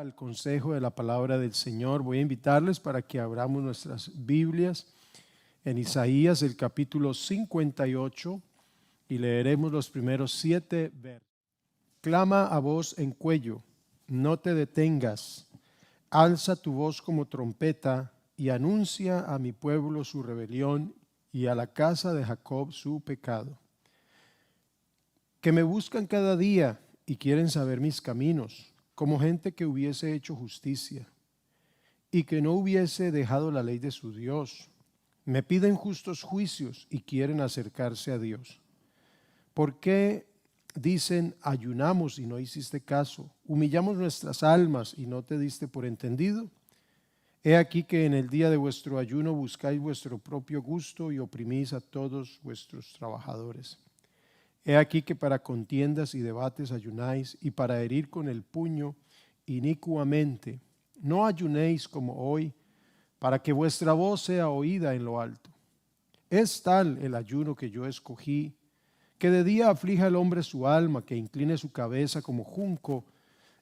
al consejo de la palabra del Señor. Voy a invitarles para que abramos nuestras Biblias en Isaías, el capítulo 58, y leeremos los primeros 7 versos. Clama a voz en cuello, no te detengas, alza tu voz como trompeta y anuncia a mi pueblo su rebelión y a la casa de Jacob su pecado. Que me buscan cada día y quieren saber mis caminos, como gente que hubiese hecho justicia y que no hubiese dejado la ley de su Dios. Me piden justos juicios y quieren acercarse a Dios. ¿Por qué dicen ayunamos y no hiciste caso? Humillamos nuestras almas y no te diste por entendido. He aquí que en el día de vuestro ayuno buscáis vuestro propio gusto y oprimís a todos vuestros trabajadores. He aquí que para contiendas y debates ayunáis y para herir con el puño inicuamente. No ayunéis como hoy, para que vuestra voz sea oída en lo alto. Es tal el ayuno que yo escogí, que de día aflija el hombre su alma, que incline su cabeza como junco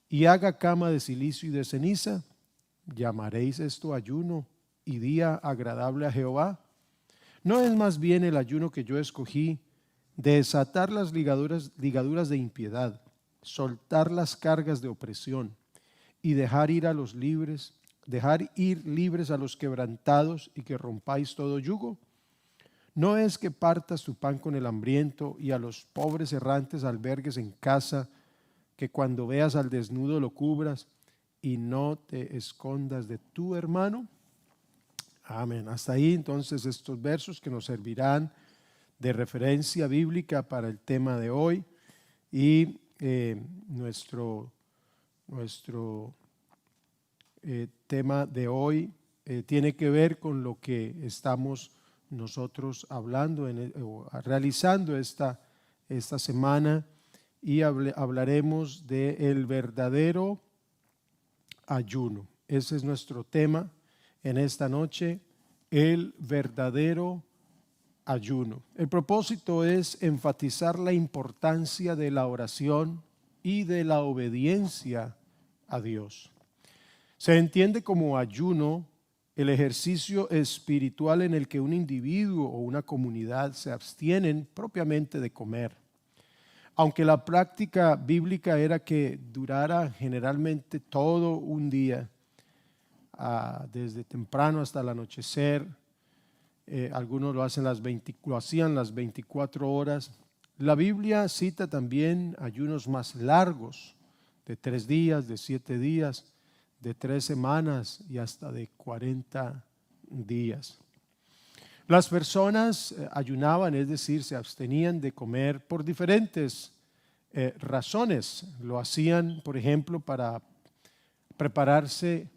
y haga cama de cilicio y de ceniza. ¿Llamaréis esto ayuno y día agradable a Jehová? ¿No es más bien el ayuno que yo escogí, desatar las ligaduras de impiedad, soltar las cargas de opresión y dejar ir libres a los quebrantados y que rompáis todo yugo? ¿No es que partas tu pan con el hambriento y a los pobres errantes albergues en casa, que cuando veas al desnudo lo cubras y no te escondas de tu hermano? Amén. Hasta ahí entonces estos versos que nos servirán de referencia bíblica para el tema de hoy, y nuestro tema de hoy tiene que ver con lo que estamos nosotros hablando o realizando esta semana, y hablaremos del verdadero ayuno. Ese es nuestro tema en esta noche, el verdadero ayuno. El propósito es enfatizar la importancia de la oración y de la obediencia a Dios. Se entiende como ayuno el ejercicio espiritual en el que un individuo o una comunidad se abstienen propiamente de comer. Aunque la práctica bíblica era que durara generalmente todo un día, desde temprano hasta el anochecer. Algunos lo hacían las 24 horas. La Biblia cita también ayunos más largos, de 3 días, de 7 días, de 3 semanas y hasta de 40 días. Las personas ayunaban, es decir, se abstenían de comer por diferentes razones. Lo hacían, por ejemplo, para prepararse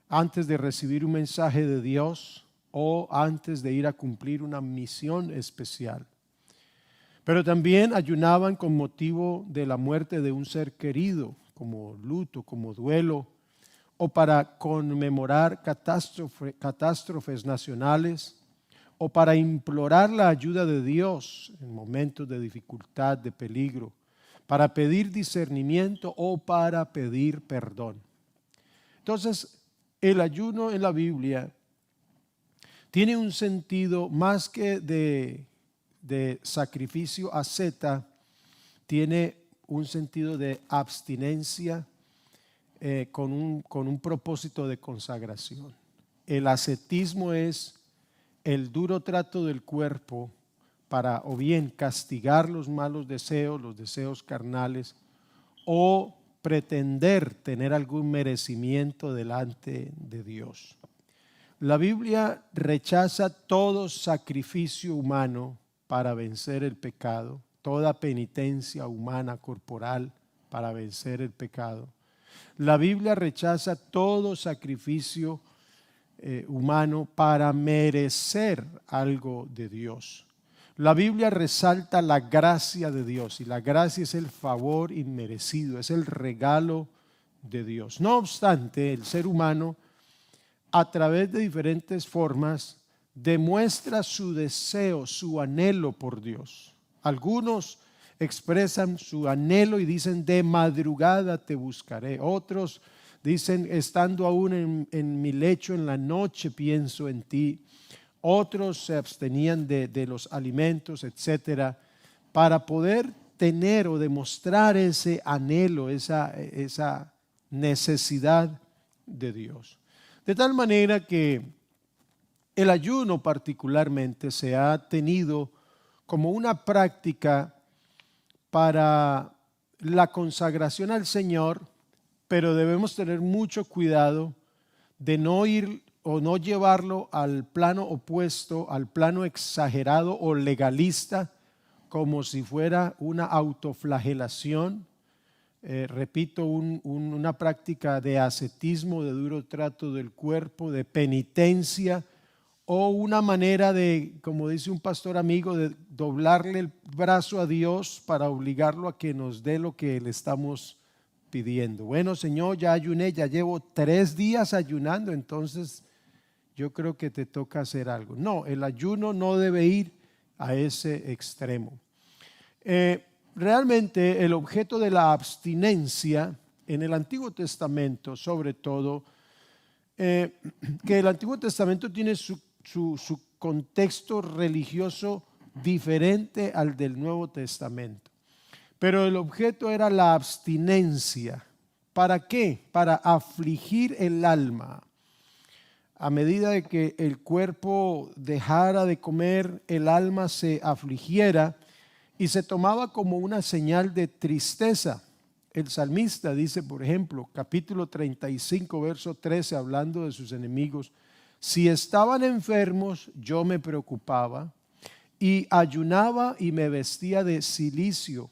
antes de recibir un mensaje de Dios o antes de ir a cumplir una misión especial. Pero también ayunaban con motivo de la muerte de un ser querido, como luto, como duelo, o para conmemorar catástrofes nacionales, o para implorar la ayuda de Dios en momentos de dificultad, de peligro, para pedir discernimiento o para pedir perdón. Entonces, el ayuno en la Biblia tiene un sentido más que de sacrificio asceta, tiene un sentido de abstinencia con un propósito de consagración. El ascetismo es el duro trato del cuerpo para o bien castigar los malos deseos, los deseos carnales, o pretender tener algún merecimiento delante de Dios. La Biblia rechaza todo sacrificio humano para vencer el pecado, toda penitencia humana corporal para vencer el pecado. La Biblia rechaza todo sacrificio humano para merecer algo de Dios. La Biblia resalta la gracia de Dios, y la gracia es el favor inmerecido, es el regalo de Dios. No obstante, el ser humano, a través de diferentes formas, demuestra su deseo, su anhelo por Dios. Algunos expresan su anhelo y dicen: de madrugada te buscaré. Otros Dicen, estando aún en mi lecho en la noche pienso en ti. Otros se abstenían de los alimentos, etcétera, para poder tener o demostrar ese anhelo, esa necesidad de Dios. De tal manera que el ayuno particularmente se ha tenido como una práctica para la consagración al Señor, pero debemos tener mucho cuidado de no ir o no llevarlo al plano opuesto, al plano exagerado o legalista, como si fuera una autoflagelación. Repito, una práctica de ascetismo, de duro trato del cuerpo, de penitencia, o una manera de, como dice un pastor amigo, de doblarle el brazo a Dios para obligarlo a que nos dé lo que le estamos pidiendo. Bueno, Señor, ya ayuné, ya llevo 3 días ayunando, entonces yo creo que te toca hacer algo. No, el ayuno no debe ir a ese extremo. Realmente el objeto de la abstinencia en el Antiguo Testamento, sobre todo, que el Antiguo Testamento tiene su contexto religioso diferente al del Nuevo Testamento. Pero el objeto era la abstinencia. ¿Para qué? Para afligir el alma. A medida de que el cuerpo dejara de comer, el alma se afligiera y se tomaba como una señal de tristeza. El salmista dice, por ejemplo, capítulo 35, verso 13, hablando de sus enemigos: si estaban enfermos, yo me preocupaba y ayunaba y me vestía de cilicio.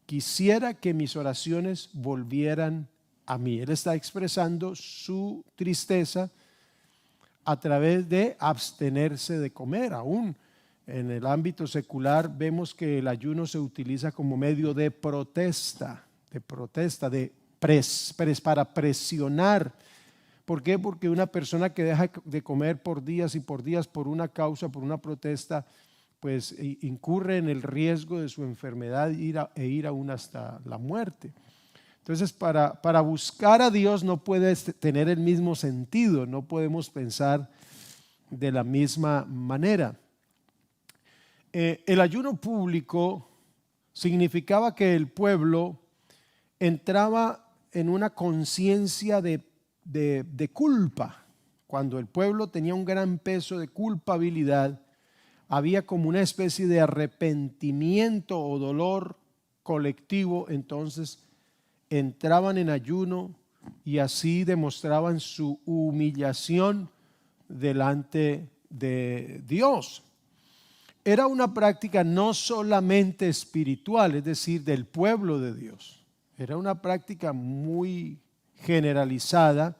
Quisiera que mis oraciones volvieran a mí. Él está expresando su tristeza a través de abstenerse de comer. Aún en el ámbito secular vemos que el ayuno se utiliza como medio de protesta, para presionar. ¿Por qué? Porque una persona que deja de comer por días y por días por una causa, por una protesta, pues incurre en el riesgo de su enfermedad e ir aún hasta la muerte. Entonces, para buscar a Dios no puede tener el mismo sentido, no podemos pensar de la misma manera. El ayuno público significaba que el pueblo entraba en una conciencia de culpa. Cuando el pueblo tenía un gran peso de culpabilidad, había como una especie de arrepentimiento o dolor colectivo. Entonces entraban en ayuno y así demostraban su humillación delante de Dios. Era una práctica no solamente espiritual, es decir, del pueblo de Dios. Era una práctica muy generalizada,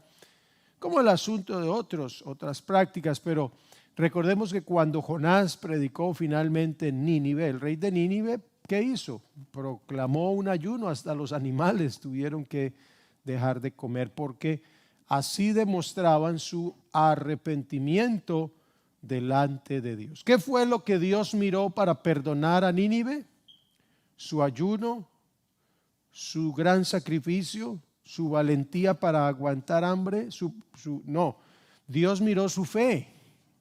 como el asunto de otras prácticas, pero recordemos que cuando Jonás predicó finalmente en Nínive, el rey de Nínive, ¿qué hizo? Proclamó un ayuno, hasta los animales tuvieron que dejar de comer, porque así demostraban su arrepentimiento delante de Dios. ¿Qué fue lo que Dios miró para perdonar a Nínive? Su ayuno, su gran sacrificio, su valentía para aguantar hambre. No, Dios miró su fe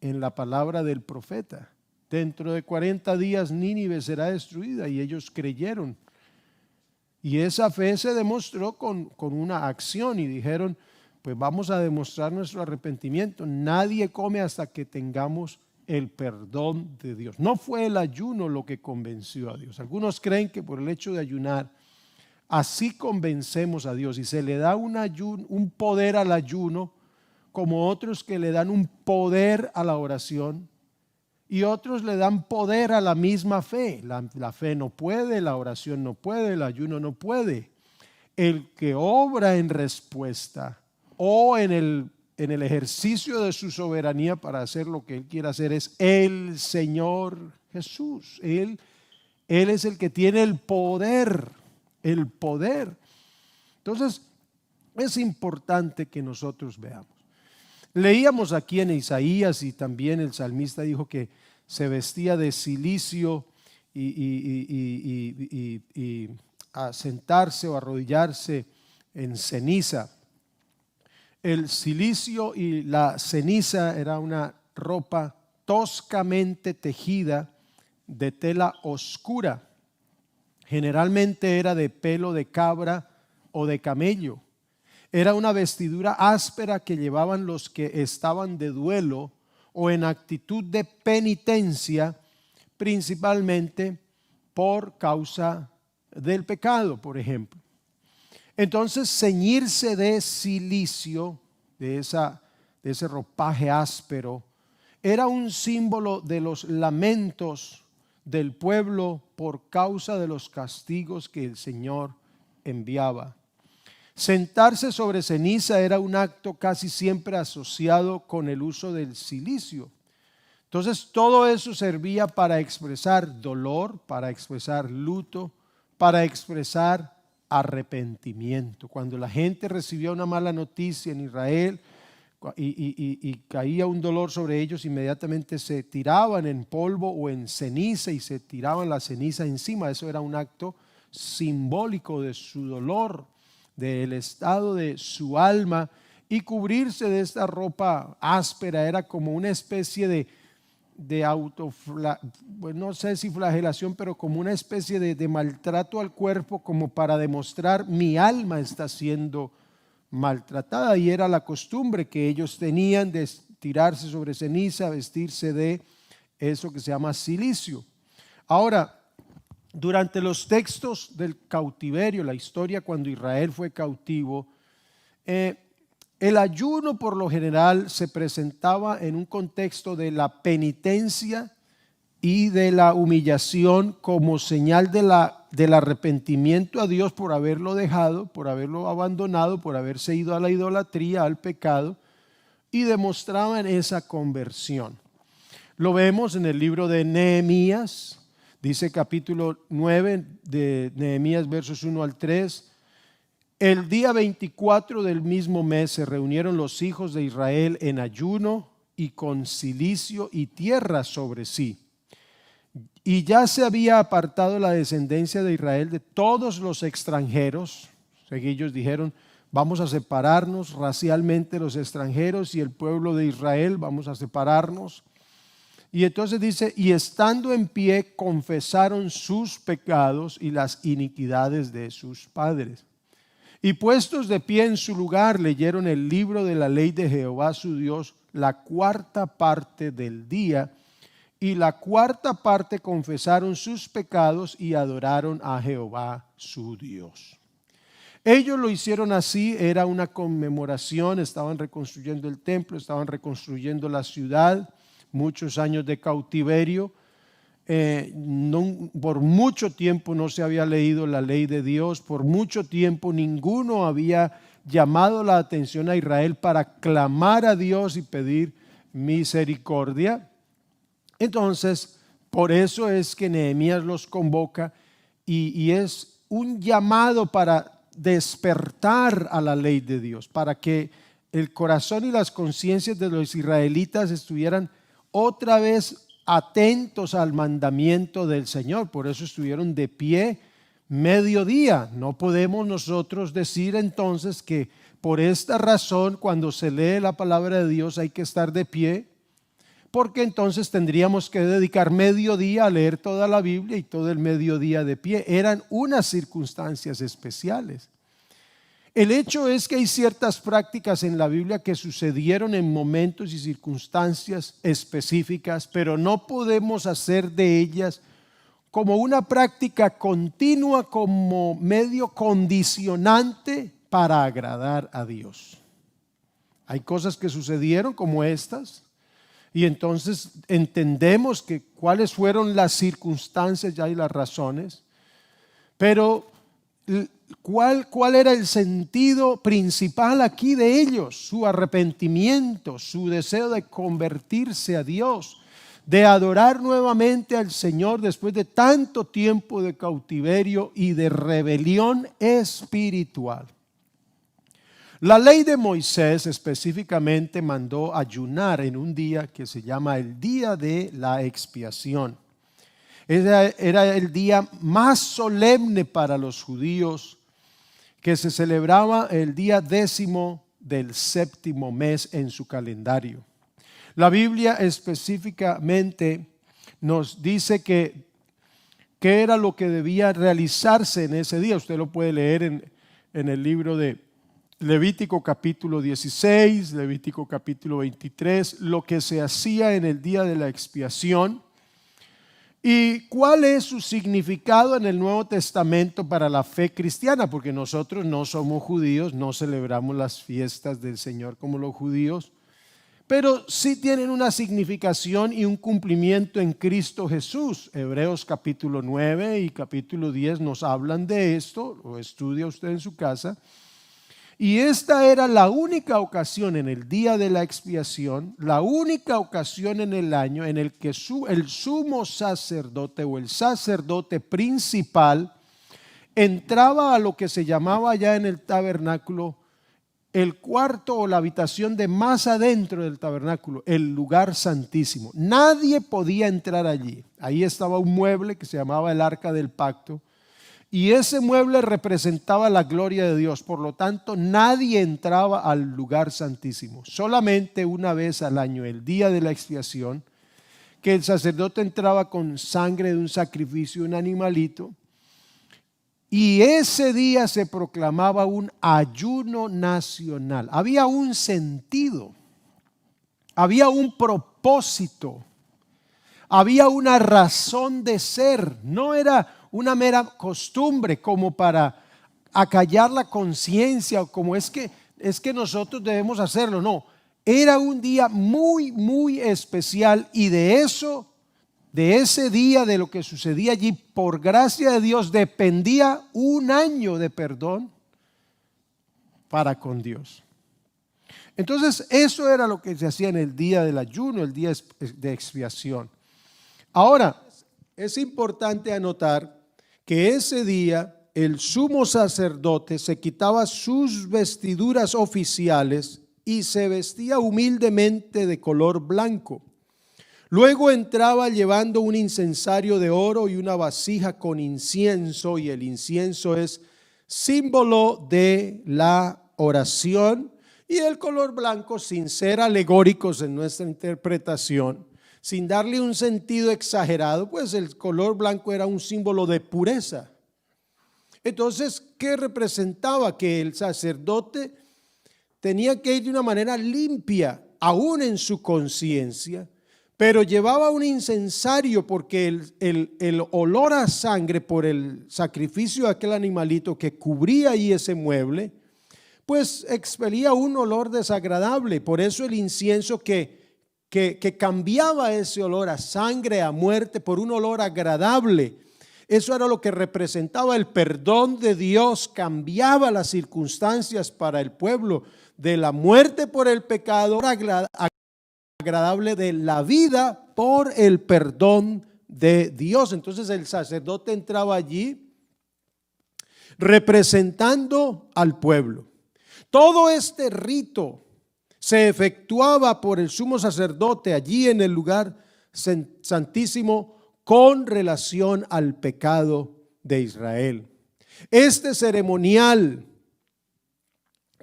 en la palabra del profeta. Dentro de 40 días Nínive será destruida, y ellos creyeron. Y esa fe se demostró con una acción, y dijeron, pues vamos a demostrar nuestro arrepentimiento. Nadie come hasta que tengamos el perdón de Dios. No fue el ayuno lo que convenció a Dios. Algunos creen que por el hecho de ayunar, así convencemos a Dios, y se le da un poder al ayuno, como otros que le dan un poder a la oración, y otros le dan poder a la misma fe. La fe no puede, la oración no puede, el ayuno no puede. El que obra en respuesta o en el ejercicio de su soberanía para hacer lo que Él quiere hacer es el Señor Jesús. Él es el que tiene el poder. Entonces, es importante que nosotros veamos. Leíamos aquí en Isaías, y también el salmista dijo que se vestía de cilicio y a sentarse o arrodillarse en ceniza. El cilicio y la ceniza era una ropa toscamente tejida de tela oscura. Generalmente era de pelo de cabra o de camello. Era una vestidura áspera que llevaban los que estaban de duelo o en actitud de penitencia, principalmente por causa del pecado, por ejemplo. Entonces, ceñirse de cilicio, de ese ropaje áspero, era un símbolo de los lamentos del pueblo por causa de los castigos que el Señor enviaba. Sentarse sobre ceniza era un acto casi siempre asociado con el uso del cilicio. Entonces, todo eso servía para expresar dolor, para expresar luto, para expresar arrepentimiento. Cuando la gente recibía una mala noticia en Israel y caía un dolor sobre ellos, inmediatamente se tiraban en polvo o en ceniza y se tiraban la ceniza encima. Eso era un acto simbólico de su dolor, del estado de su alma, y cubrirse de esta ropa áspera era como una especie de pues no sé si flagelación, pero como una especie de maltrato al cuerpo, como para demostrar mi alma está siendo maltratada. Y era la costumbre que ellos tenían de tirarse sobre ceniza, vestirse de eso que se llama cilicio. Ahora, durante los textos del cautiverio, la historia cuando Israel fue cautivo, el ayuno por lo general se presentaba en un contexto de la penitencia y de la humillación como señal del arrepentimiento a Dios por haberlo dejado, por haberlo abandonado, por haberse ido a la idolatría, al pecado, y demostraban esa conversión. Lo vemos en el libro de Nehemías, dice capítulo 9 de Nehemías versos 1 al 3. El día 24 del mismo mes se reunieron los hijos de Israel en ayuno y con cilicio y tierra sobre sí. Y ya se había apartado la descendencia de Israel de todos los extranjeros. O sea, que ellos dijeron, vamos a separarnos racialmente los extranjeros y el pueblo de Israel, vamos a separarnos. Y entonces dice, y estando en pie confesaron sus pecados y las iniquidades de sus padres. Y puestos de pie en su lugar, leyeron el libro de la ley de Jehová su Dios, la cuarta parte del día, y la cuarta parte confesaron sus pecados y adoraron a Jehová su Dios. Ellos lo hicieron así, era una conmemoración, estaban reconstruyendo el templo, estaban reconstruyendo la ciudad, muchos años de cautiverio. Por mucho tiempo no se había leído la ley de Dios, por mucho tiempo ninguno había llamado la atención a Israel para clamar a Dios y pedir misericordia. Entonces, por eso es que Nehemías los convoca y es un llamado para despertar a la ley de Dios, para que el corazón y las conciencias de los israelitas estuvieran otra vez atentos al mandamiento del Señor. Por eso estuvieron de pie mediodía. No podemos nosotros decir entonces que por esta razón cuando se lee la palabra de Dios hay que estar de pie, porque entonces tendríamos que dedicar mediodía a leer toda la Biblia y todo el mediodía de pie. Eran unas circunstancias especiales. El hecho es que hay ciertas prácticas en la Biblia que sucedieron en momentos y circunstancias específicas, pero no podemos hacer de ellas como una práctica continua, como medio condicionante para agradar a Dios. Hay cosas que sucedieron como estas y entonces entendemos que cuáles fueron las circunstancias ya y las razones, pero ¿cuál era el sentido principal aquí de ellos? Su arrepentimiento, su deseo de convertirse a Dios, de adorar nuevamente al Señor después de tanto tiempo de cautiverio y de rebelión espiritual. La ley de Moisés específicamente mandó ayunar en un día que se llama el día de la expiación. Era el día más solemne para los judíos, que se celebraba el día 10 del séptimo mes en su calendario. La Biblia específicamente nos dice qué era lo que debía realizarse en ese día. Usted lo puede leer en el libro de Levítico capítulo 16, Levítico capítulo 23, lo que se hacía en el día de la expiación y cuál es su significado en el Nuevo Testamento para la fe cristiana, porque nosotros no somos judíos, no celebramos las fiestas del Señor como los judíos, pero sí tienen una significación y un cumplimiento en Cristo Jesús. Hebreos capítulo 9 y capítulo 10 nos hablan de esto, lo estudia usted en su casa. Y esta era la única ocasión en el día de la expiación, la única ocasión en el año en el que el sumo sacerdote o el sacerdote principal entraba a lo que se llamaba ya en el tabernáculo el cuarto o la habitación de más adentro del tabernáculo, el lugar santísimo. Nadie podía entrar allí. Ahí estaba un mueble que se llamaba el Arca del Pacto. Y ese mueble representaba la gloria de Dios. Por lo tanto, nadie entraba al lugar santísimo. Solamente una vez al año, el día de la expiación, que el sacerdote entraba con sangre de un sacrificio, un animalito. Y ese día se proclamaba un ayuno nacional. Había un sentido, había un propósito, había una razón de ser. No era una mera costumbre como para acallar la conciencia o como es que nosotros debemos hacerlo. No, era un día muy, muy especial y de ese día, de lo que sucedía allí, por gracia de Dios, dependía un año de perdón para con Dios. Entonces, eso era lo que se hacía en el día del ayuno, el día de expiación. Ahora, es importante anotar que ese día el sumo sacerdote se quitaba sus vestiduras oficiales y se vestía humildemente de color blanco. Luego entraba llevando un incensario de oro y una vasija con incienso, y el incienso es símbolo de la oración, y el color blanco, sin ser alegóricos en nuestra interpretación, sin darle un sentido exagerado, pues el color blanco era un símbolo de pureza. Entonces, ¿qué representaba? Que el sacerdote tenía que ir de una manera limpia, aún en su conciencia, pero llevaba un incensario porque el olor a sangre por el sacrificio de aquel animalito que cubría ahí ese mueble, pues expelía un olor desagradable. Por eso el incienso que cambiaba ese olor a sangre, a muerte, por un olor agradable. Eso era lo que representaba el perdón de Dios. Cambiaba las circunstancias para el pueblo de la muerte por el pecado agradable de la vida por el perdón de Dios. Entonces el sacerdote entraba allí representando al pueblo. Todo este rito se efectuaba por el sumo sacerdote allí en el lugar santísimo con relación al pecado de Israel. Este ceremonial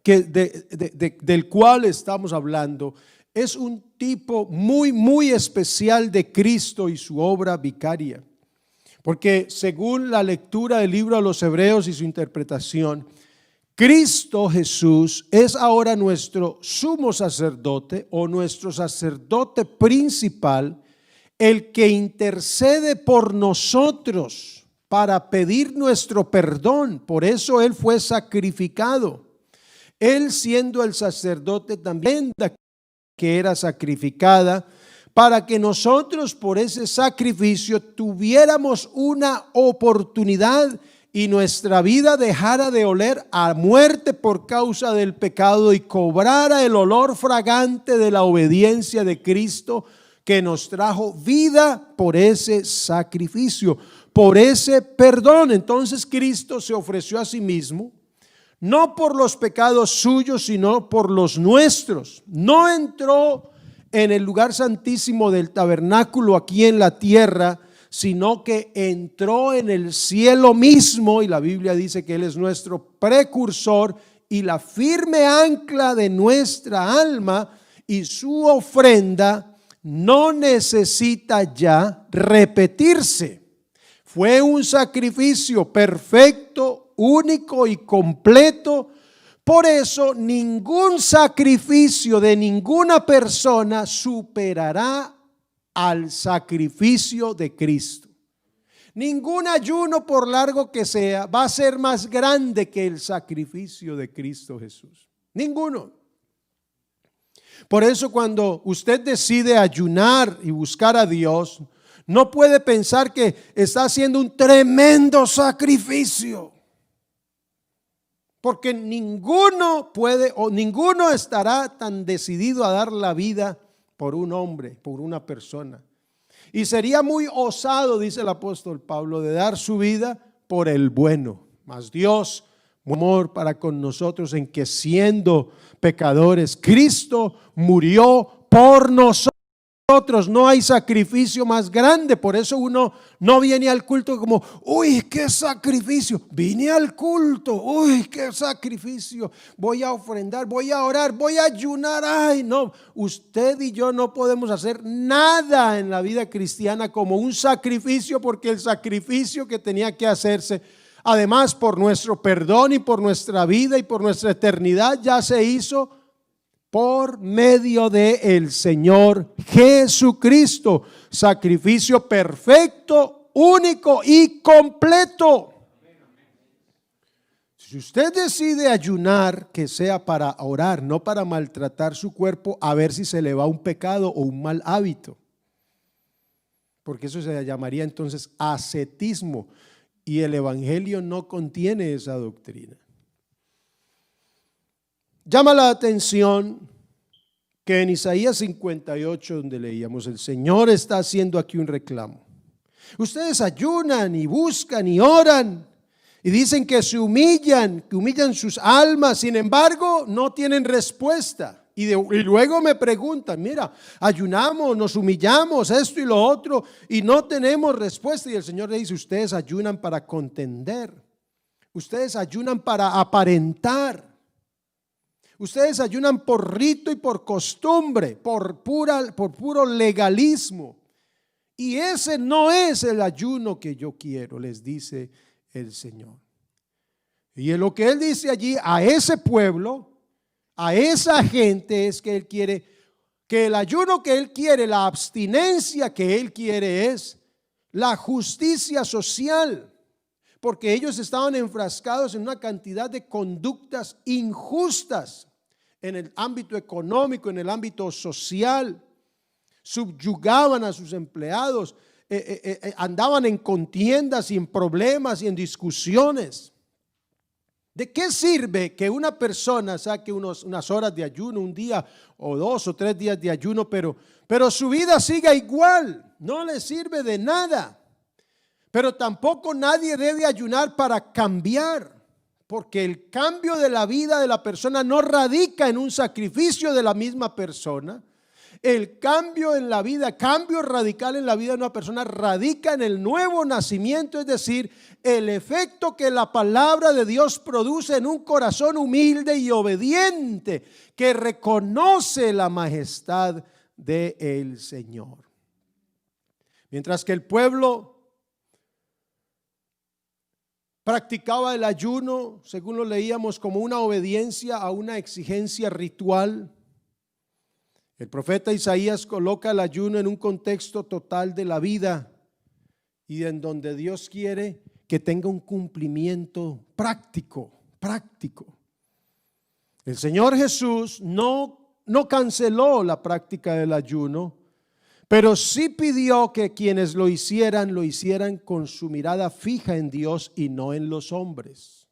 del cual estamos hablando es un tipo muy, muy especial de Cristo y su obra vicaria. Porque según la lectura del libro a los Hebreos y su interpretación, Cristo Jesús es ahora nuestro sumo sacerdote o nuestro sacerdote principal, el que intercede por nosotros para pedir nuestro perdón. Por eso Él fue sacrificado. Él, siendo el sacerdote también que era sacrificada, para que nosotros por ese sacrificio tuviéramos una oportunidad y nuestra vida dejara de oler a muerte por causa del pecado y cobrara el olor fragante de la obediencia de Cristo, que nos trajo vida por ese sacrificio, por ese perdón. Entonces Cristo se ofreció a sí mismo, no por los pecados suyos, sino por los nuestros. No entró en el lugar santísimo del tabernáculo aquí en la tierra, sino que entró en el cielo mismo, y la Biblia dice que Él es nuestro precursor y la firme ancla de nuestra alma, y su ofrenda no necesita ya repetirse. Fue un sacrificio perfecto, único y completo. Por eso ningún sacrificio de ninguna persona superará al sacrificio de Cristo. Ningún ayuno, por largo que sea, va a ser más grande que el sacrificio de Cristo Jesús. Ninguno. Por eso cuando usted decide ayunar y buscar a Dios, no puede pensar que está haciendo un tremendo sacrificio. Porque ninguno puede o ninguno estará tan decidido a dar la vida por un hombre, por una persona. Y sería muy osado, dice el apóstol Pablo, de dar su vida por el bueno. Mas Dios, amor para con nosotros, en que siendo pecadores, Cristo murió por nosotros. No hay sacrificio más grande. Por eso uno no viene al culto como, uy, qué sacrificio. Vine al culto, uy, qué sacrificio. Voy a ofrendar, voy a orar, voy a ayunar. Ay, no, usted y yo no podemos hacer nada en la vida cristiana como un sacrificio, porque el sacrificio que tenía que hacerse, además por nuestro perdón y por nuestra vida y por nuestra eternidad, ya se hizo por medio de el Señor Jesucristo, sacrificio perfecto, único y completo. Si usted decide ayunar, que sea para orar, no para maltratar su cuerpo a ver si se le va un pecado o un mal hábito, porque eso se llamaría entonces ascetismo, y el evangelio no contiene esa doctrina. Llama la atención que en Isaías 58, donde leíamos, el Señor está haciendo aquí un reclamo. Ustedes ayunan y buscan y oran y dicen que se humillan, que humillan sus almas, sin embargo no tienen respuesta. Y luego me preguntan, mira, ayunamos, nos humillamos, esto y lo otro, y no tenemos respuesta. Y el Señor le dice, ustedes ayunan para contender, ustedes ayunan para aparentar. Ustedes ayunan por rito y por costumbre, por puro legalismo. Y ese no es el ayuno que yo quiero, les dice el Señor. Y en lo que Él dice allí a ese pueblo, a esa gente, es que Él quiere, que el ayuno que Él quiere, la abstinencia que Él quiere es la justicia social. Porque ellos estaban enfrascados en una cantidad de conductas injustas en el ámbito económico, en el ámbito social. Subyugaban a sus empleados, andaban en contiendas y en problemas y en discusiones. ¿De qué sirve que una persona saque unas horas de ayuno, un día o 2 o 3 días de ayuno, pero su vida siga igual? No le sirve de nada. Pero tampoco nadie debe ayunar para cambiar, porque el cambio de la vida de la persona no radica en un sacrificio de la misma persona. El cambio en la vida, cambio radical en la vida de una persona radica en el nuevo nacimiento, es decir, el efecto que la palabra de Dios produce en un corazón humilde y obediente que reconoce la majestad del Señor. Mientras que el pueblo practicaba el ayuno, según lo leíamos, como una obediencia a una exigencia ritual, el profeta Isaías coloca el ayuno en un contexto total de la vida y en donde Dios quiere que tenga un cumplimiento práctico. El Señor Jesús no canceló la práctica del ayuno, pero sí pidió que quienes lo hicieran con su mirada fija en Dios y no en los hombres.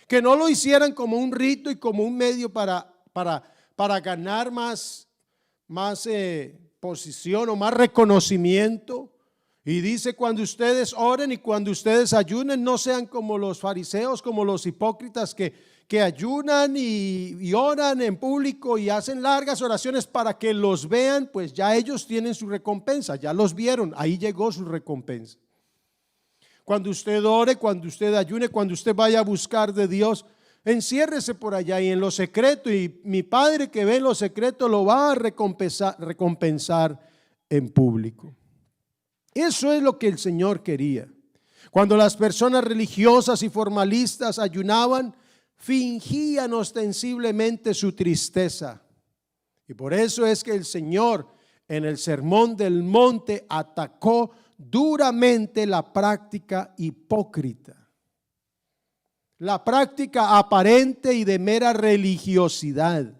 Que no lo hicieran como un rito y como un medio para ganar más posición o más reconocimiento. Y dice, cuando ustedes oren y cuando ustedes ayunen, no sean como los fariseos, como los hipócritas que ayunan y oran en público y hacen largas oraciones para que los vean. Pues ya ellos tienen su recompensa, ya los vieron, ahí llegó su recompensa. Cuando usted ore, cuando usted ayune, cuando usted vaya a buscar de Dios, Enciérrese por allá y en lo secreto, y mi Padre que ve en lo secreto lo va a recompensar en público. Eso es lo que el Señor quería. Cuando las personas religiosas y formalistas ayunaban, fingían ostensiblemente su tristeza. Y por eso es que el Señor en el Sermón del Monte atacó duramente la práctica hipócrita, la práctica aparente y de mera religiosidad.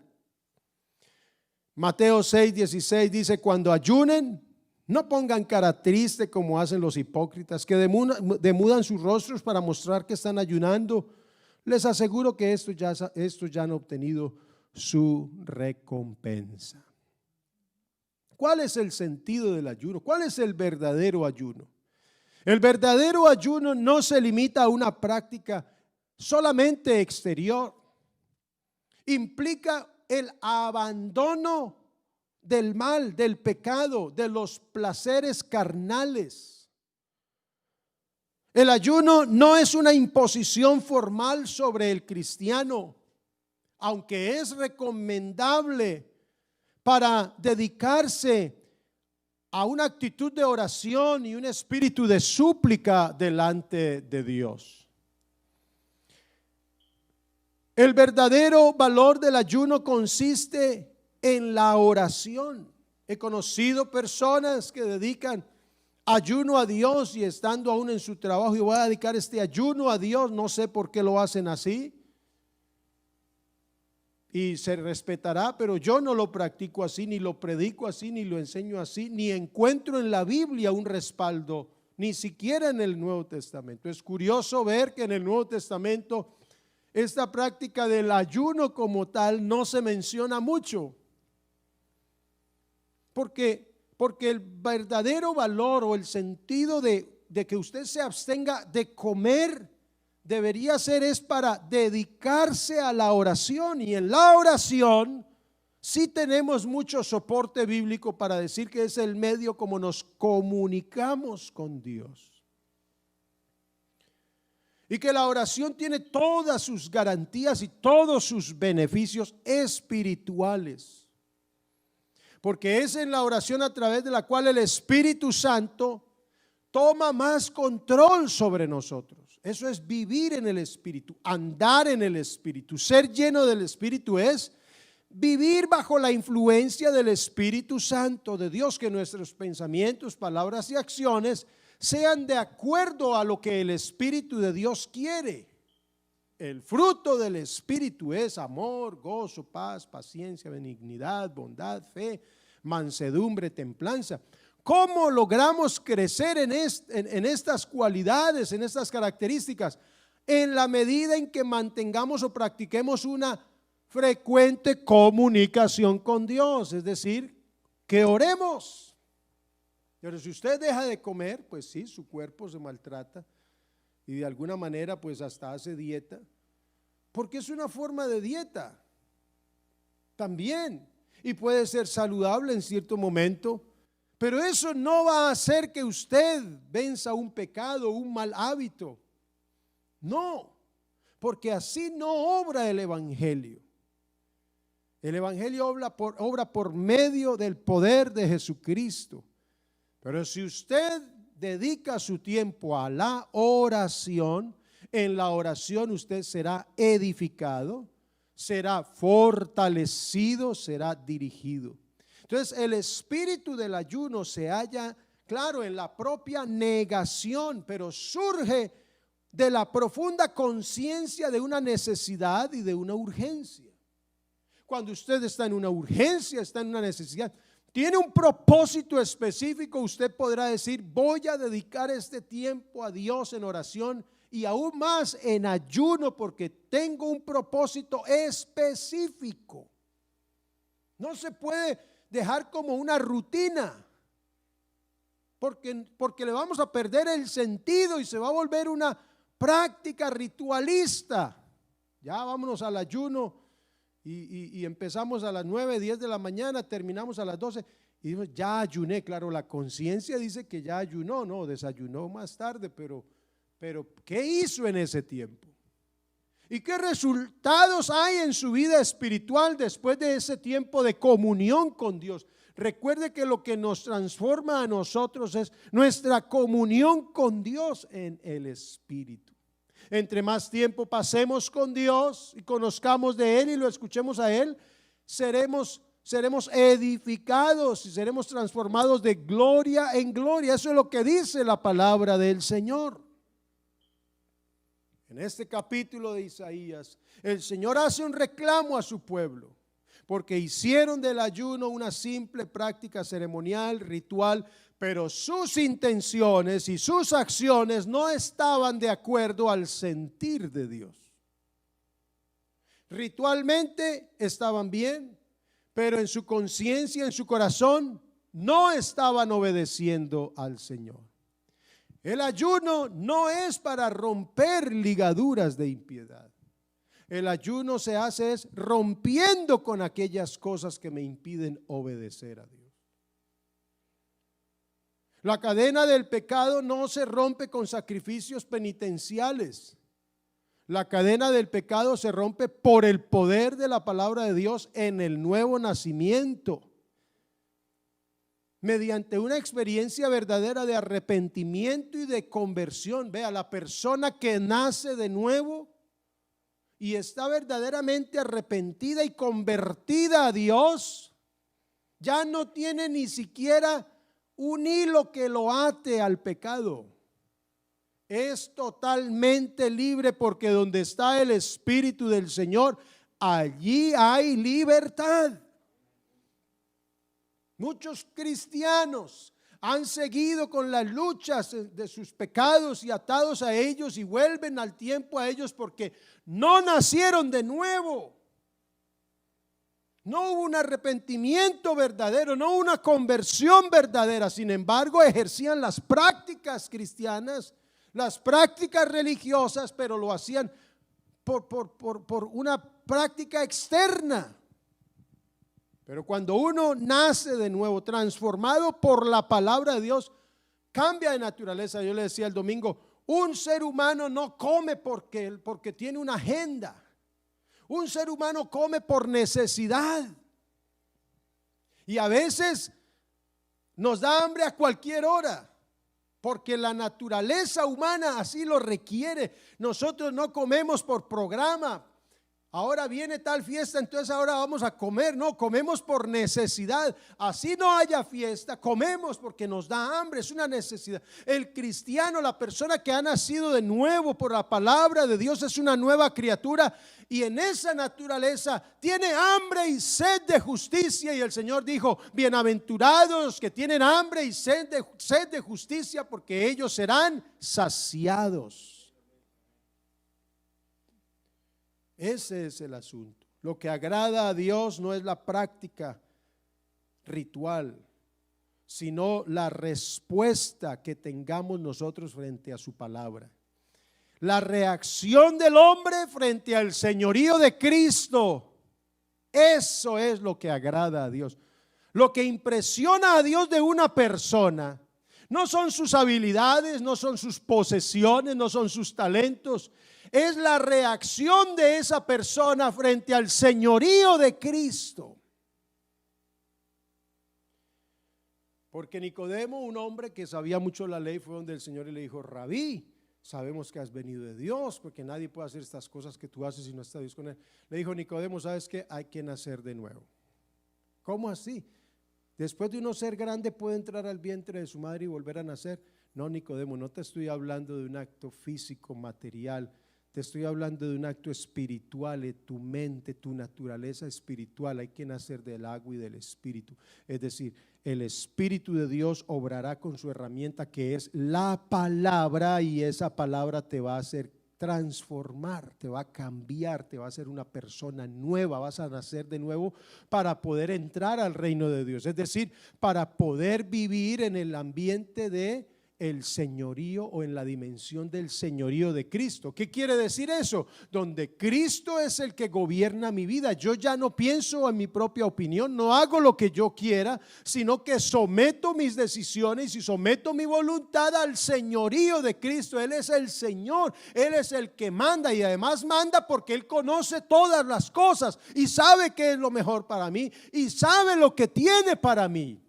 Mateo 6:16 dice: cuando ayunen, no pongan cara triste como hacen los hipócritas, que demudan sus rostros para mostrar que están ayunando. Les aseguro que estos ya han obtenido su recompensa. ¿Cuál es el sentido del ayuno? ¿Cuál es el verdadero ayuno? El verdadero ayuno no se limita a una práctica solamente exterior. Implica el abandono del mal, del pecado, de los placeres carnales. El ayuno no es una imposición formal sobre el cristiano, aunque es recomendable para dedicarse a una actitud de oración y un espíritu de súplica delante de Dios. El verdadero valor del ayuno consiste en la oración. He conocido personas que dedican ayuno a Dios y estando aún en su trabajo, y voy a dedicar este ayuno a Dios, no sé por qué lo hacen así. Y se respetará, pero yo no lo practico así, ni lo predico así, ni lo enseño así, ni encuentro en la Biblia un respaldo, ni siquiera en el Nuevo Testamento. Es curioso ver que en el Nuevo Testamento esta práctica del ayuno como tal no se menciona mucho. Porque el verdadero valor o el sentido de que usted se abstenga de comer debería ser es para dedicarse a la oración. Y en la oración sí tenemos mucho soporte bíblico para decir que es el medio como nos comunicamos con Dios. Y que la oración tiene todas sus garantías y todos sus beneficios espirituales. Porque es en la oración a través de la cual el Espíritu Santo toma más control sobre nosotros. Eso es vivir en el Espíritu, andar en el Espíritu. Ser lleno del Espíritu es vivir bajo la influencia del Espíritu Santo de Dios, que nuestros pensamientos, palabras y acciones sean de acuerdo a lo que el Espíritu de Dios quiere. El fruto del Espíritu es amor, gozo, paz, paciencia, benignidad, bondad, fe, mansedumbre, templanza. ¿Cómo logramos crecer en estas cualidades, en estas características? En la medida en que mantengamos o practiquemos una frecuente comunicación con Dios, es decir, que oremos. Pero si usted deja de comer, pues sí, su cuerpo se maltrata y de alguna manera pues hasta hace dieta, porque es una forma de dieta también, y puede ser saludable en cierto momento. Pero eso no va a hacer que usted venza un pecado, un mal hábito. No, porque así no obra el Evangelio. El Evangelio obra por medio del poder de Jesucristo. Pero si usted dedica su tiempo a la oración, en la oración usted será edificado, será fortalecido, será dirigido. Entonces el espíritu del ayuno se halla, claro, en la propia negación, pero surge de la profunda conciencia de una necesidad y de una urgencia. Cuando usted está en una urgencia, está en una necesidad, tiene un propósito específico, usted podrá decir: voy a dedicar este tiempo a Dios en oración y aún más en ayuno, porque tengo un propósito específico. No se puede dejar como una rutina, porque le vamos a perder el sentido y se va a volver una práctica ritualista. Ya vámonos al ayuno y empezamos a las 9, 10 de la mañana, terminamos a las 12 y digo, ya ayuné. Claro, la conciencia dice que ya ayunó, no, desayunó más tarde, pero ¿qué hizo en ese tiempo? ¿Y qué resultados hay en su vida espiritual después de ese tiempo de comunión con Dios? Recuerde que lo que nos transforma a nosotros es nuestra comunión con Dios en el Espíritu. Entre más tiempo pasemos con Dios y conozcamos de Él y lo escuchemos a Él, seremos edificados y seremos transformados de gloria en gloria. Eso es lo que dice la palabra del Señor. En este capítulo de Isaías, el Señor hace un reclamo a su pueblo, porque hicieron del ayuno una simple práctica ceremonial, ritual, pero sus intenciones y sus acciones no estaban de acuerdo al sentir de Dios. Ritualmente estaban bien, pero en su conciencia, en su corazón, no estaban obedeciendo al Señor. El ayuno no es para romper ligaduras de impiedad. El ayuno se hace es rompiendo con aquellas cosas que me impiden obedecer a Dios. La cadena del pecado no se rompe con sacrificios penitenciales. La cadena del pecado se rompe por el poder de la palabra de Dios en el nuevo nacimiento, mediante una experiencia verdadera de arrepentimiento y de conversión. Vea, la persona que nace de nuevo y está verdaderamente arrepentida y convertida a Dios, ya no tiene ni siquiera un hilo que lo ate al pecado. Es totalmente libre, porque donde está el Espíritu del Señor, allí hay libertad. Muchos cristianos han seguido con las luchas de sus pecados y atados a ellos, y vuelven al tiempo a ellos porque no nacieron de nuevo. No hubo un arrepentimiento verdadero, no hubo una conversión verdadera. Sin embargo, ejercían las prácticas cristianas, las prácticas religiosas, pero lo hacían por una práctica externa. Pero cuando uno nace de nuevo, transformado por la palabra de Dios, cambia de naturaleza. Yo le decía el domingo, un ser humano no come porque tiene una agenda. Un ser humano come por necesidad. Y a veces nos da hambre a cualquier hora, porque la naturaleza humana así lo requiere. Nosotros no comemos por programa. Ahora viene tal fiesta, entonces ahora vamos a comer. No, comemos por necesidad. Así no haya fiesta, comemos porque nos da hambre, es una necesidad. El cristiano, la persona que ha nacido de nuevo por la palabra de Dios, es una nueva criatura, y en esa naturaleza tiene hambre y sed de justicia. Y el Señor dijo, bienaventurados los que tienen hambre y sed de justicia, porque ellos serán saciados. Ese es el asunto. Lo que agrada a Dios no es la práctica ritual, sino la respuesta que tengamos nosotros frente a su palabra. La reacción del hombre frente al señorío de Cristo. Eso es lo que agrada a Dios. Lo que impresiona a Dios de una persona no son sus habilidades, no son sus posesiones, no son sus talentos. Es la reacción de esa persona frente al señorío de Cristo. Porque Nicodemo, un hombre que sabía mucho la ley, fue donde el Señor y le dijo, Rabí, sabemos que has venido de Dios, porque nadie puede hacer estas cosas que tú haces si no está Dios con él. Le dijo Nicodemo, ¿sabes qué? Hay que nacer de nuevo. ¿Cómo así? Después de uno ser grande, ¿puede entrar al vientre de su madre y volver a nacer? No, Nicodemo, no te estoy hablando de un acto físico, material. Te estoy hablando de un acto espiritual, de tu mente, tu naturaleza espiritual. Hay que nacer del agua y del Espíritu. Es decir, el Espíritu de Dios obrará con su herramienta, que es la palabra, y esa palabra te va a hacer transformar, te va a cambiar, te va a hacer una persona nueva. Vas a nacer de nuevo para poder entrar al reino de Dios. Es decir, para poder vivir en el ambiente de el señorío o en la dimensión del señorío de Cristo. ¿Qué quiere decir eso? Donde Cristo es el que gobierna mi vida. Yo ya no pienso en mi propia opinión, no hago lo que yo quiera, sino que someto mis decisiones y someto mi voluntad al señorío de Cristo. Él es el Señor, Él es el que manda, y además manda porque Él conoce todas las cosas y sabe qué es lo mejor para mí y sabe lo que tiene para mí.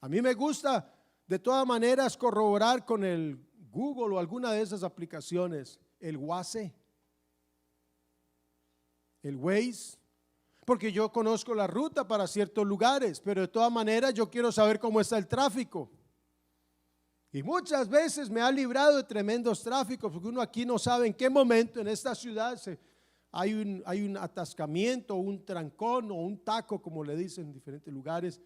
A mí me gusta de todas maneras corroborar con el Google o alguna de esas aplicaciones, el Waze, el Waze, porque yo conozco la ruta para ciertos lugares, pero de todas maneras yo quiero saber cómo está el tráfico. Y muchas veces me ha librado de tremendos tráficos, porque uno aquí no sabe en qué momento en esta ciudad hay un atascamiento, un trancón o un taco, como le dicen en diferentes lugares.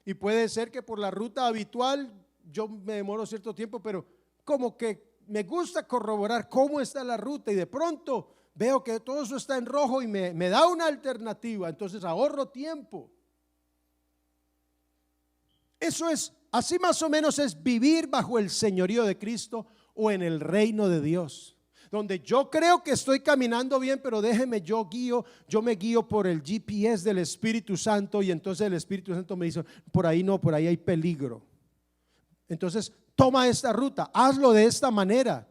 Y puede ser que por la ruta habitual yo me demoro cierto tiempo, pero como que me gusta corroborar cómo está la ruta, y de pronto veo que todo eso está en rojo y me da una alternativa, entonces ahorro tiempo. Eso es, así más o menos es vivir bajo el señorío de Cristo o en el reino de Dios, donde yo creo que estoy caminando bien, pero déjeme, yo me guío por el GPS del Espíritu Santo, y entonces el Espíritu Santo me dice, por ahí no, por ahí hay peligro. Entonces toma esta ruta, hazlo de esta manera.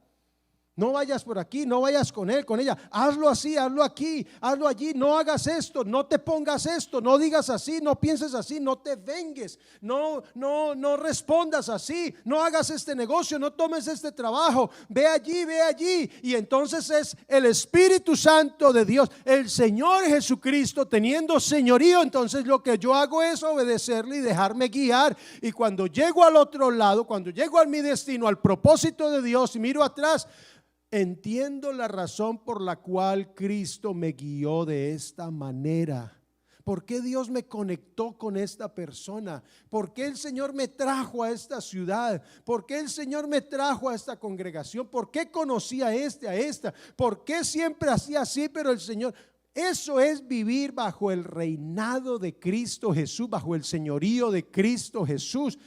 No vayas por aquí, no vayas con él, con ella. Hazlo así, hazlo aquí, hazlo allí. No hagas esto, no te pongas esto, no digas así, no pienses así, no te vengues, no respondas así, no hagas este negocio, no tomes este trabajo. Ve allí. Y entonces es el Espíritu Santo de Dios, el Señor Jesucristo teniendo señorío. Entonces lo que yo hago es obedecerle y dejarme guiar. Y cuando llego al otro lado, cuando llego a mi destino, al propósito de Dios, y miro atrás, entiendo la razón por la cual Cristo me guió de esta manera. ¿Por qué Dios me conectó con esta persona? ¿Por qué el Señor me trajo a esta ciudad? ¿Por qué el Señor me trajo a esta congregación? ¿Por qué conocí a esta? ¿Por qué siempre hacía así, pero el Señor? Eso es vivir bajo el reinado de Cristo Jesús, bajo el señorío de Cristo Jesús.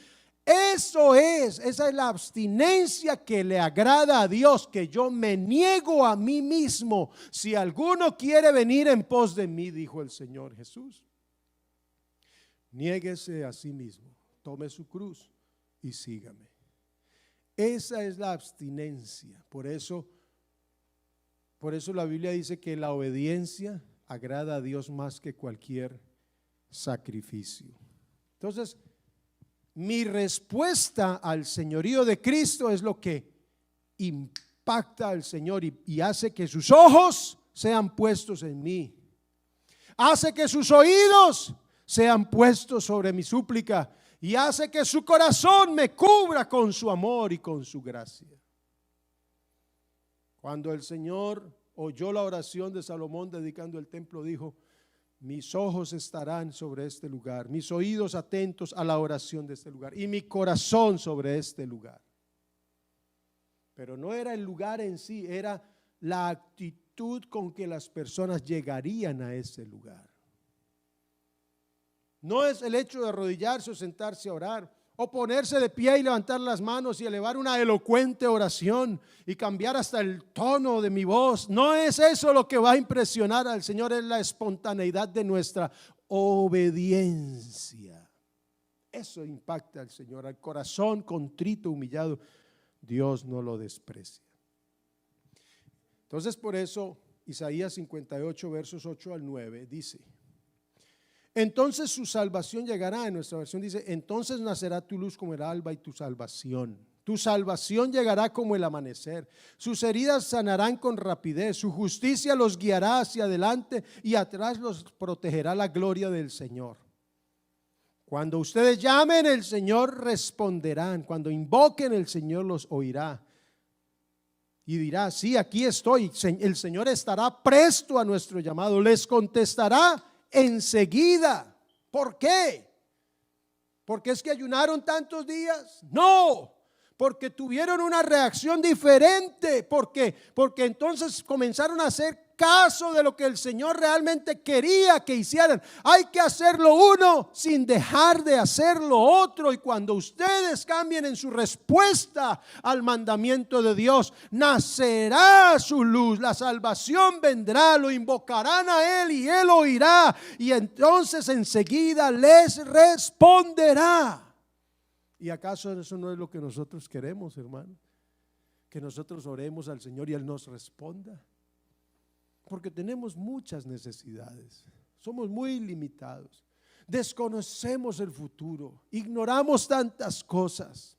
Esa es la abstinencia que le agrada a Dios, que yo me niego a mí mismo. Si alguno quiere venir en pos de mí, dijo el Señor Jesús, niéguese a sí mismo, tome su cruz y sígame. Esa es la abstinencia. Por eso la Biblia dice que la obediencia agrada a Dios más que cualquier sacrificio. Entonces, mi respuesta al señorío de Cristo es lo que impacta al Señor y hace que sus ojos sean puestos en mí. Hace que sus oídos sean puestos sobre mi súplica y hace que su corazón me cubra con su amor y con su gracia. Cuando el Señor oyó la oración de Salomón dedicando el templo, dijo: mis ojos estarán sobre este lugar, mis oídos atentos a la oración de este lugar y mi corazón sobre este lugar. Pero no era el lugar en sí, era la actitud con que las personas llegarían a ese lugar. No es el hecho de arrodillarse o sentarse a orar, o ponerse de pie y levantar las manos y elevar una elocuente oración y cambiar hasta el tono de mi voz. No es eso lo que va a impresionar al Señor, es la espontaneidad de nuestra obediencia. Eso impacta al Señor, al corazón contrito, humillado. Dios no lo desprecia. Entonces, por eso Isaías 58 versos 8 al 9 dice: entonces su salvación llegará. En nuestra versión dice: entonces nacerá tu luz como el alba y tu salvación llegará como el amanecer. Sus heridas sanarán con rapidez, su justicia los guiará hacia adelante y atrás los protegerá la gloria del Señor. Cuando ustedes llamen, el Señor responderán. Cuando invoquen, el Señor los oirá y dirá: sí, aquí estoy. El Señor estará presto a nuestro llamado, les contestará enseguida. ¿Por qué? ¿Porque es que ayunaron tantos días? No, porque tuvieron una reacción diferente. ¿Por qué? Porque entonces comenzaron a hacer caso de lo que el Señor realmente quería que hicieran. Hay que hacerlo uno sin dejar de hacer lo otro. Y cuando ustedes cambien en su respuesta al mandamiento de Dios, nacerá su luz, la salvación vendrá, lo invocarán a Él y Él oirá, y entonces enseguida les responderá. ¿Y acaso eso no es lo que nosotros queremos, hermano? Que nosotros oremos al Señor y Él nos responda. Porque tenemos muchas necesidades, somos muy limitados, desconocemos el futuro, ignoramos tantas cosas.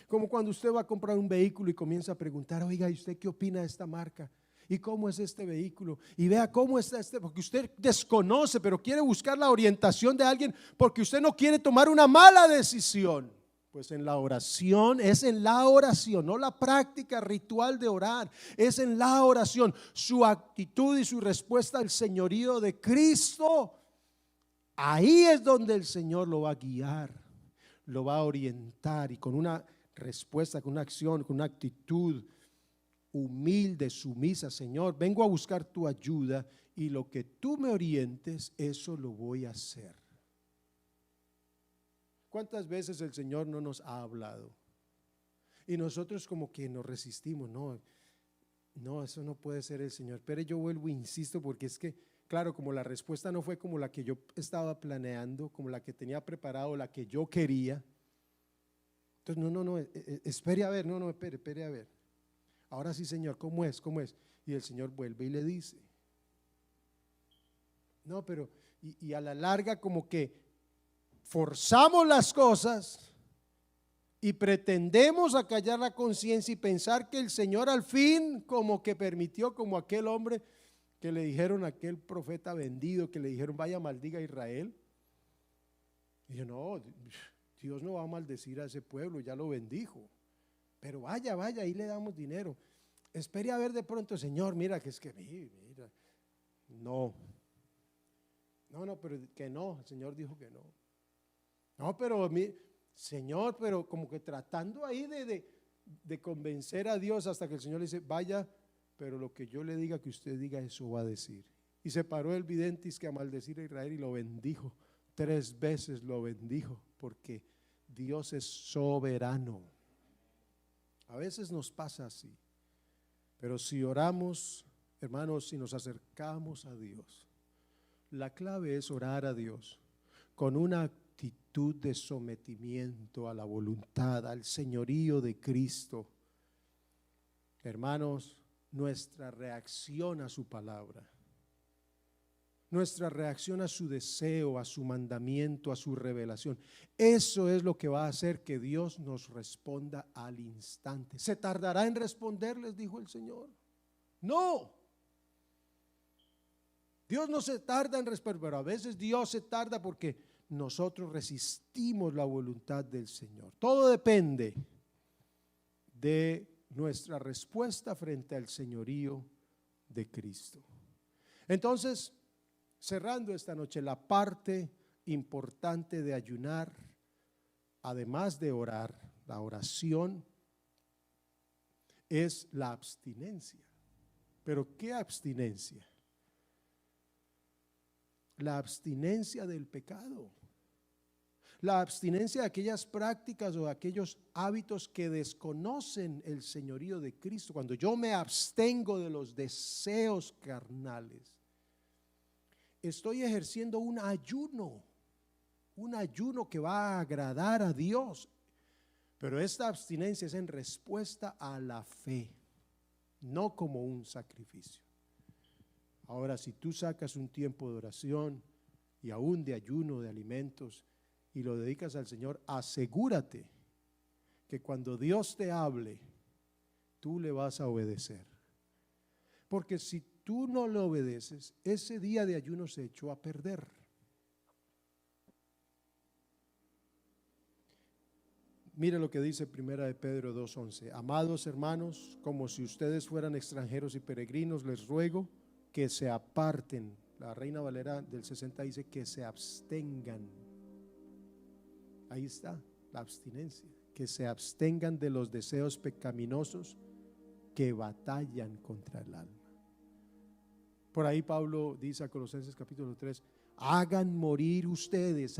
Como cuando usted va a comprar un vehículo y comienza a preguntar: oiga, ¿y usted qué opina de esta marca? ¿Y cómo es este vehículo? Y vea cómo está este, porque usted desconoce, pero quiere buscar la orientación de alguien porque usted no quiere tomar una mala decisión. Pues en la oración, es en la oración, no la práctica ritual de orar, es en la oración, su actitud y su respuesta al señorío de Cristo. Ahí es donde el Señor lo va a guiar, lo va a orientar, y con una respuesta, con una acción, con una actitud humilde, sumisa: Señor, vengo a buscar tu ayuda y lo que tú me orientes, eso lo voy a hacer. ¿Cuántas veces el Señor no nos ha hablado? Y nosotros como que nos resistimos: no, eso no puede ser el Señor. Pero yo vuelvo e insisto, porque es que, claro, como la respuesta no fue como la que yo estaba planeando, como la que tenía preparado, la que yo quería. Entonces, no, espere a ver, espere a ver. Ahora sí, Señor, ¿cómo es? Y el Señor vuelve y le dice. No, pero, y a la larga como que forzamos las cosas y pretendemos acallar la conciencia y pensar que el Señor al fin como que permitió, como aquel hombre que le dijeron, aquel profeta vendido, que le dijeron: vaya, maldiga a Israel. Y yo: no, Dios no va a maldecir a ese pueblo, ya lo bendijo, pero vaya, ahí le damos dinero. Espere a ver de pronto: Señor, mira, que es que mira. No, pero que no, el Señor dijo que no. No, pero Señor, pero como que tratando ahí de convencer a Dios, hasta que el Señor le dice: vaya, pero lo que yo le diga que usted diga, eso va a decir. Y se paró el vidente que a maldecir a Israel y lo bendijo. 3 veces lo bendijo, porque Dios es soberano. A veces nos pasa así, pero si oramos, hermanos, si nos acercamos a Dios, la clave es orar a Dios con una actitud de sometimiento a la voluntad, al señorío de Cristo. Hermanos, nuestra reacción a su palabra, nuestra reacción a su deseo, a su mandamiento, a su revelación, eso es lo que va a hacer que Dios nos responda al instante. ¿Se tardará en responder?, les dijo el Señor. No, Dios no se tarda en responder, pero a veces Dios se tarda porque nosotros resistimos la voluntad del Señor. Todo depende de nuestra respuesta frente al señorío de Cristo. Entonces, cerrando esta noche, la parte importante de ayunar, además de orar, la oración, es la abstinencia. ¿Pero qué abstinencia? La abstinencia del pecado, la abstinencia de aquellas prácticas o de aquellos hábitos que desconocen el señorío de Cristo. Cuando yo me abstengo de los deseos carnales, estoy ejerciendo un ayuno que va a agradar a Dios. Pero esta abstinencia es en respuesta a la fe, no como un sacrificio. Ahora, si tú sacas un tiempo de oración y aún de ayuno de alimentos y lo dedicas al Señor, asegúrate que cuando Dios te hable, tú le vas a obedecer. Porque si tú no le obedeces, ese día de ayuno se echó a perder. Mire lo que dice Primera de Pedro 2:11. Amados hermanos, como si ustedes fueran extranjeros y peregrinos, les ruego que se aparten. La Reina Valera del 60 dice que se abstengan. Ahí está la abstinencia, que se abstengan de los deseos pecaminosos que batallan contra el alma. Por ahí Pablo dice a Colosenses capítulo 3, hagan morir ustedes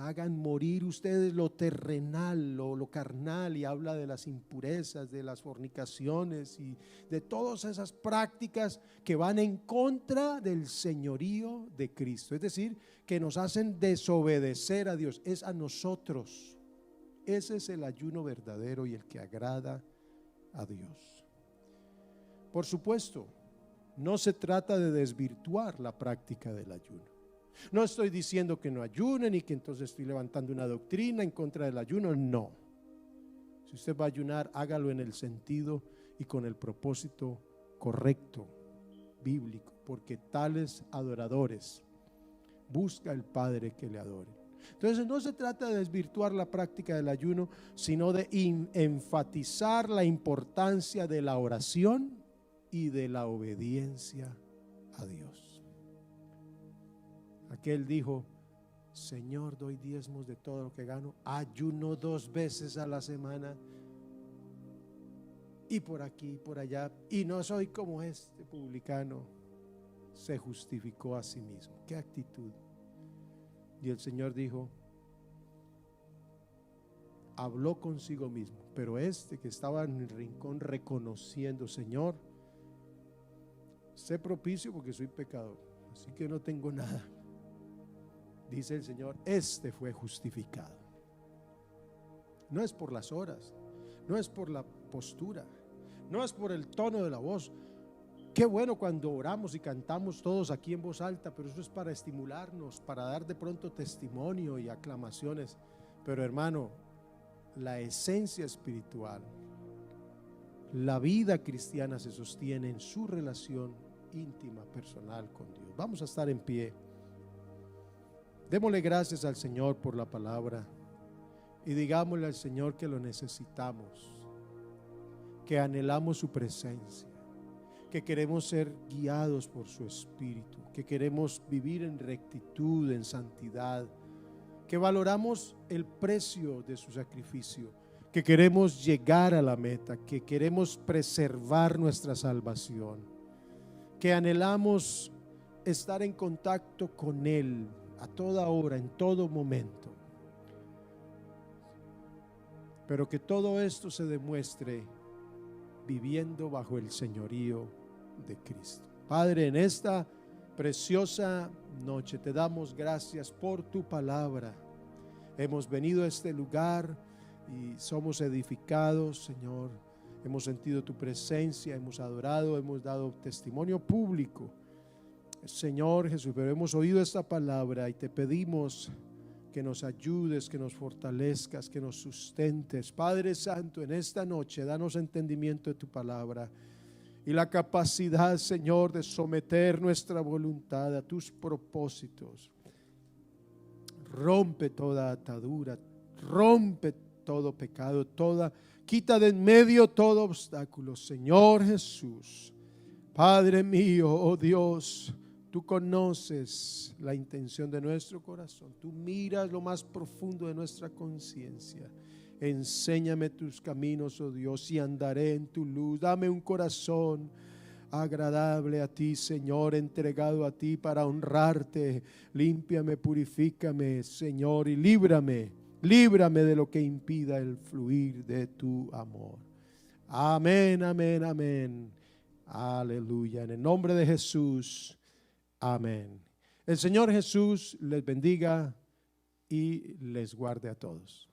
lo terrenal, lo carnal, y habla de las impurezas, de las fornicaciones y de todas esas prácticas que van en contra del señorío de Cristo. Es decir, que nos hacen desobedecer a Dios, es a nosotros. Ese es el ayuno verdadero y el que agrada a Dios. Por supuesto, no se trata de desvirtuar la práctica del ayuno. No estoy diciendo que no ayunen y que entonces estoy levantando una doctrina en contra del ayuno, no. Si usted va a ayunar, hágalo en el sentido y con el propósito correcto, bíblico, porque tales adoradores busca el Padre que le adore. Entonces no se trata de desvirtuar la práctica del ayuno, sino de enfatizar la importancia de la oración y de la obediencia a Dios. Aquel dijo, Señor, doy diezmos de todo lo que gano, ayuno 2 veces a la semana, y por aquí y por allá, y no soy como este publicano. Se justificó a sí mismo. ¿Qué actitud? Y el Señor dijo, habló consigo mismo, pero este que estaba en el rincón reconociendo, Señor, sé propicio porque soy pecador, así que no tengo nada. Dice el Señor, este fue justificado. No es por las horas, no es por la postura, no es por el tono de la voz. Qué bueno cuando oramos y cantamos todos aquí en voz alta, pero eso es para estimularnos, para dar de pronto testimonio y aclamaciones. Pero hermano, la esencia espiritual, la vida cristiana se sostiene en su relación íntima, personal con Dios. Vamos a estar en pie. Démosle gracias al Señor por la palabra y digámosle al Señor que lo necesitamos, que anhelamos su presencia, que queremos ser guiados por su Espíritu, que queremos vivir en rectitud, en santidad, que valoramos el precio de su sacrificio, que queremos llegar a la meta, que queremos preservar nuestra salvación, que anhelamos estar en contacto con Él a toda hora, en todo momento, pero que todo esto se demuestre viviendo bajo el señorío de Cristo. Padre, en esta preciosa noche te damos gracias por tu palabra. Hemos venido a este lugar y somos edificados, Señor. Hemos sentido tu presencia, hemos adorado, hemos dado testimonio público, Señor Jesús, pero hemos oído esta palabra y te pedimos que nos ayudes, que nos fortalezcas, que nos sustentes. Padre Santo, en esta noche danos entendimiento de tu palabra y la capacidad, Señor, de someter nuestra voluntad a tus propósitos. Rompe toda atadura, rompe todo pecado, quita de en medio todo obstáculo, Señor Jesús. Padre mío, oh Dios, tú conoces la intención de nuestro corazón, tú miras lo más profundo de nuestra conciencia. Enséñame tus caminos, oh Dios, y andaré en tu luz. Dame un corazón agradable a ti, Señor, entregado a ti para honrarte. Límpiame, purifícame, Señor, y líbrame de lo que impida el fluir de tu amor. Amén, amén, amén. Aleluya. En el nombre de Jesús. Amén. El Señor Jesús les bendiga y les guarde a todos.